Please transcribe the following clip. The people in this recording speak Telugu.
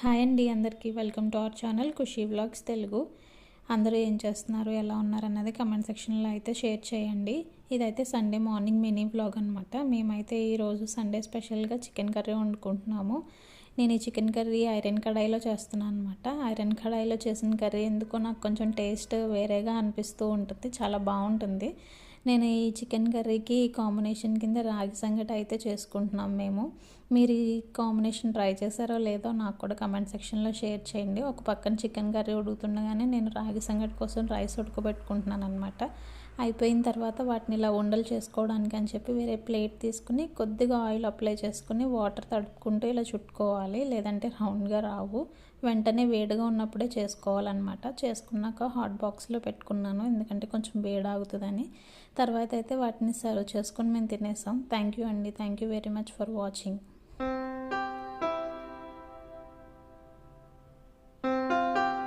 హాయ్ అండి అందరికీ welcome to our channel Khushi vlogs Telugu. అందరూ ఏం చేస్తున్నారు, ఎలా ఉన్నారు అన్నది కమెంట్ సెక్షన్లో అయితే షేర్ చేయండి. ఇదైతే సండే మార్నింగ్ మినీ వ్లాగ్ అనమాట. మేమైతే ఈరోజు సండే స్పెషల్గా చికెన్ కర్రీ వండుకుంటున్నాము. నేను ఈ చికెన్ కర్రీ ఐరన్ కడాయిలో చేస్తున్నాను అనమాట. ఐరన్ కడాయిలో చేసిన కర్రీ ఎందుకో నాకు కొంచెం టేస్ట్ వేరేగా అనిపిస్తూ ఉంటుంది, చాలా బాగుంటుంది. నేను ఈ చికెన్ కర్రీకి కాంబినేషన్ కింద రాగి సంగటి అయితే చేసుకుంటున్నాం మేము. మీరు ఈ కాంబినేషన్ ట్రై చేశారో లేదో నాకు కూడా కమెంట్ సెక్షన్లో షేర్ చేయండి. ఒక పక్కన చికెన్ కర్రీ ఉడుకుతుండగానే నేను రాగి సంగటి కోసం రైస్ ఉడకబెట్టుకుంటున్నాను అనమాట. అయిపోయిన తర్వాత వాటిని ఇలా ఉండలు చేసుకోవడానికి అని చెప్పి వేరే ప్లేట్ తీసుకుని కొద్దిగా ఆయిల్ అప్లై చేసుకుని వాటర్ తడుపుకుంటూ ఇలా చుట్టుకోవాలి, లేదంటే రౌండ్గా రావు. వెంటనే వేడిగా ఉన్నప్పుడే చేసుకోవాలన్నమాట. చేసుకున్నాక హాట్ బాక్స్లో పెట్టుకున్నాను, ఎందుకంటే కొంచెం వేడి ఆగుతుందని. తర్వాత అయితే వాటిని సర్వ్ చేసుకొని మేము తినేసాం. థ్యాంక్ యూ అండి, thank you very much for watching.